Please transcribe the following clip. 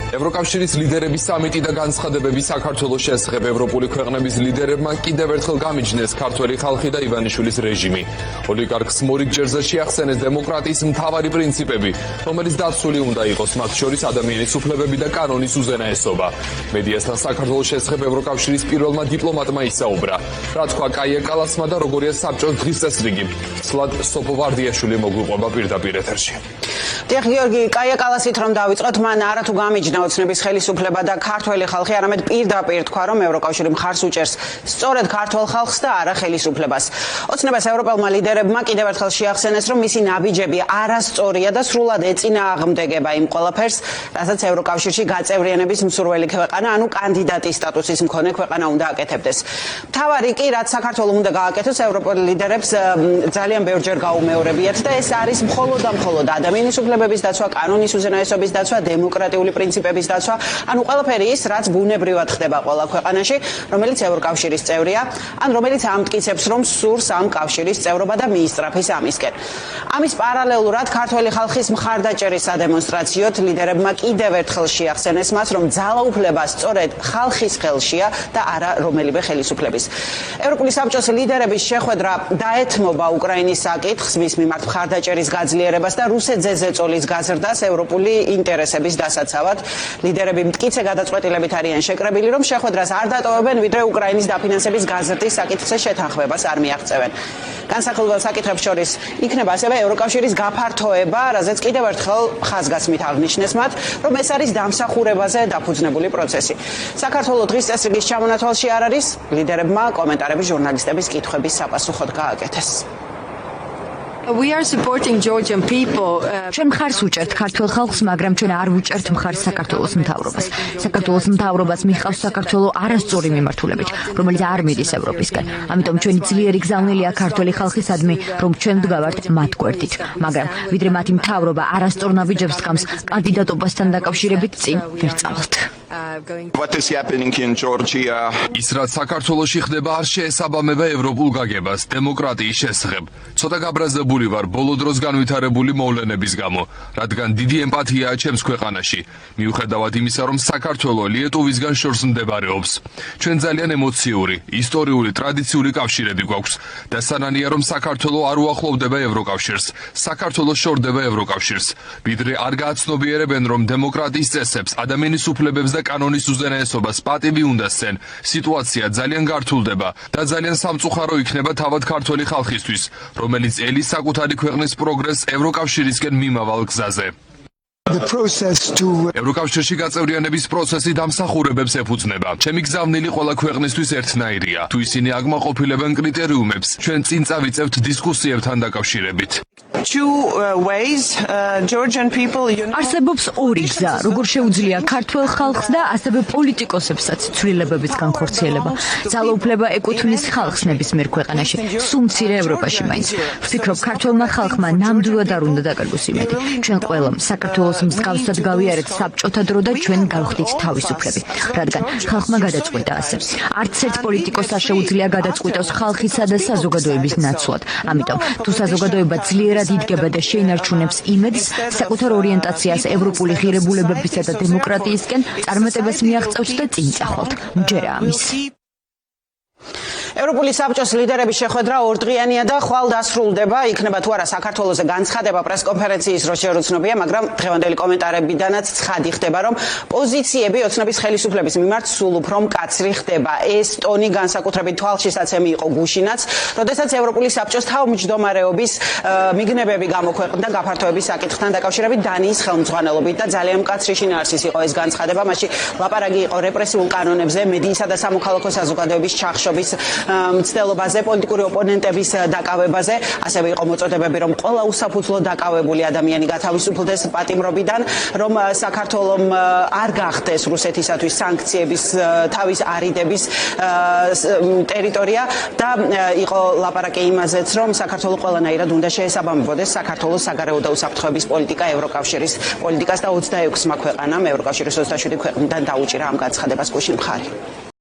ევროკავშირის ლიდერების სამიტი და განცხადებები საქართველოს შესახებ ევროპული ქვეყნების ლიდერებმა კიდევ ერთხელ გამიჯნეს ქართველი ხალხი და ივანიშვილის რეჟიმი. ოლიგარქ სმორიგ ჯერზე შეახსენეს დემოკრატიის მთავარი პრინციპები, რომელიც დაცული უნდა იყოს, მათ შორის ადამიანის უფლებები და კანონის უზენაესობა. მედიასთან საქართველოს შესახებ ევროკავშირის პირველმა დიპლომატმა ისაუბრა. რა თქვა კაია კალასმა და როგორია საბჭოს დღის წესრიგი. სლად სოფოვარდიაშვილი მოგვიყვება პირდაპირ ეთერში. დიახ, გიორგი, კაია კალასით რომ დავიწყოთ, მან არათუ გამიჯნა ოცნების ხელისუფლება და ქართველი ხალხი, არამედ პირდაპირ თქვა, რომ ევროკავშირი მხარს უჭერს სწორედ ქართველ ხალხს და არა ხელისუფლებას. ოცნებას ევროპელმა ლიდერებმა კიდევ ერთხელ შეახსენეს, რომ მისი ნაბიჯები არასწორია და სრულად ეწინააღმდეგება იმ ყველაფერს, რასაც ევროკავშირში გაწევრიანების მსურველი ქვეყანა, ანუ კანდიდატის სტატუსის მქონე ქვეყანა უნდა აკეთებდეს. მთავარი კი, რაც საქართველოს უნდა გააკეთოს, ევროპელ ლიდერებს ძალიან ბევრჯერ გაუმეორებიათ და ეს არის მხოლოდ და მხოლოდ ადამიანის უფლებების დაცვა, კანონის უზენაესობის დაცვა, დემოკრატიული პრინციპების დაცვა, ანუ ყველაფერი ის, რაც ბუნებრივად ხდება ყველა ქვეყანაში, რომელიც ევროკავშირის წევრია, ან რომელიც ამტკიცებს, რომ სურს ამ კავშირის წევრობა და მიისწრაფის ამისკენ. ამის პარალელურად ქართველი ხალხის მხარდაჭერის სადემონსტრაციოდ ლიდერებმა კიდევ ერთხელ შეახსენეს მას, რომ ძალაუფლება სწორედ ხალხის ხელშია და არა რომელიმე ხელისუფლების. ევროპული საბჭოს ლიდერების შეხვედრა დაეთმობა უკრაინის საკითხს, მის მიმართ მხარდაჭერის გაძლიერებას და რუსეთზე ზეწოლის გაზრდას ევროპული ინტერესების დასაცავად. ლიდერები მტკიცე გადაწყვეტილებით არიან შეკრებილი, რომ შეხვედრას არ დატოვებენ, ვიდრე უკრაინის დაფინანსების გაზრდის საკითხზე შეთანხმებას არ მიაღწევენ. განსახილველ საკითხებს შორის იქნება ასევე ევროკავშირის გაფართოება, რაზეც კიდევ ერთხელ ხაზგასმით აღნიშნეს მათ, რომ ეს არის დამსახურებაზე დაფუძნებული პროცესი. საქართველოს დღის წესრიგის ჩამონათვალში არ არის, ლიდერებმა კომენტარები ჟურნალისტების კითხვების საპასუხოდ გააკეთეს. We are supporting Georgian people. ჩვენ მხარს უჭერთ ქართულ ხალხს, მაგრამ ჩვენ არ ვუჭერთ მხარს საქართველოს მთავრობას. საქართველოს მთავრობას მიჰყავს საქართველოს არასწორი მიმართულებით, რომელიც არ მიდის ევროპისკენ. ამიტომ ჩვენი ძლიერი გზავნილია ქართული ხალხისადმი, რომ ჩვენ ვდგავართ მათ გვერდით. მაგრამ ვიდრე მათი მთავრობა არასწორ ნაბიჯებს დგამს, კანდიდატობასთან დაკავშირებით წინ ვერ წავალთ. What is happening in Georgia? ის რაც საქართველოში ხდება არ შეესაბამება ევროპულ გაგებას დემოკრატიის შესახებ. ცოტა გაბრაზებული ვარ ბოლო დროს განვითარებული მოვლენების გამო, რადგან დიდი ემპათიაა ჩემს ქვეყანაში. მიუხედავად იმისა, რომ საქართველო ლიეტუვისგან შორს მდებარეობს. ჩვენ ძალიან ემოციური, ისტორიული, ტრადიციული კავშირები გვაქვს და სანანია რომ საქართველო არ უახლოვდება ევროკავშირს, საქართველო შორდება ევროკავშირს. ვიდრე არ გააცნობიერებენ, რომ დემოკრატიის წესებს, ადამიანის უფლებებს და კანონის უზენაესობას პატივი უნდა სცენ, სიტუაცია ძალიან გართულდება და ძალიან სამწუხარო იქნება თავად ქართველი ხალხისთვის, რომელიც ელის საკუთარი ქვეყნის პროგრესს ევროკავშირისკენ მიმავალ გზაზე. ევროკავშირში გაწევრიანების პროცესი დამსახურებებს ეფუძნება. ჩემი გზავნილი ყველა ქვეყნისთვის ერთნაირია. თუ ისინი აკმაყოფილებენ კრიტერიუმებს, ჩვენ წინ წავიწევთ დისკუსიებთან დაკავშირებით. არსებობს ორი გზა, როგორ შეუძლია ქართველ ხალხს და ასევე პოლიტიკოსებსაც ცვლილებების განხორციელება. ძალაუფლება ეკუთვნის ხალხს ნებისმიერ ქვეყანაში, სულ მცირე ევროპაში მაინც. ვფიქრობ, ქართველმა ხალხმა ნამდვილად არ უნდა დაკარგოს იმედი. ჩვენ ყველამ საქართველოს მსგავსად გავიარეთ საბჭოთა დრო და ჩვენ გავხდით თავისუფლები, რადგან ხალხმა გადაწყვიტა ასე. არც ერთ პოლიტიკოსს არ შეუძლია გადაწყვიტოს ხალხისა და საზოგადოების ნაცვლად. ამიტომ, თუ საზოგადოება ძლიერად იდგება და შეინარჩუნებს იმედს, საკუთარ ორიენტაციას ევროპული ღირებულებებისა და დემოკრატიისკენ, წარმატებას მიაღწევს და წინ წახვალთ. მჯერა ამის. ევროპული საბჭოს ლიდერების შეხვედრა ორდღიანია და ხვალ დასრულდება. იქნება თუ არა საქართველოზე განცხადება პრესკონფერენციის დროს შეუცნობია, მაგრამ დღევანდელი კომენტარებიდანაც ცხადი ხდება, რომ პოზიციები ოცნების ხელისუფლების მიმართ სულ უფრო მკაცრი ხდება. ეს ტონი განსაკუთრებით თვალშისაცემი იყო გუშინაც, როდესაც ევროპული საბჭოს თავმჯდომარეობის მიგნებები გამოქვეყნდა გაფართოების საკითხთან დაკავშირებით დანიის ხელმძღვანელობით და ძალიან მკაცრი შინაარსის იყო ეს განცხადება. მასში ლაპარაკი იყო რეპრესიულ კანონებზე, მედიისა და სამოქალაქო საზოგადოების ჩახშობის მცდელობაზე, პოლიტიკური ოპონენტების დაკავებაზე, ასევე იყო მოწოდებები, რომ ყველა უსაფუძვლო დაკავებული ადამიანი გათავისუფლდეს პატიმრობიდან, რომ საქართველომ არ გახდეს რუსეთისათვის სანქციების თავის არიდების ტერიტორია და იყო ლაპარაკი იმაზეც, რომ საქართველო ყველანაირად უნდა შეესაბამებოდეს საქართველოს საგარეო და უსაფრთხოების პოლიტიკა ევროკავშირის პოლიტიკას და 26-მა ქვეყანამ ევროკავშირის 27 ქვეყნიდან დაუჭირა ამ განცხადებას გუშინ მხარი.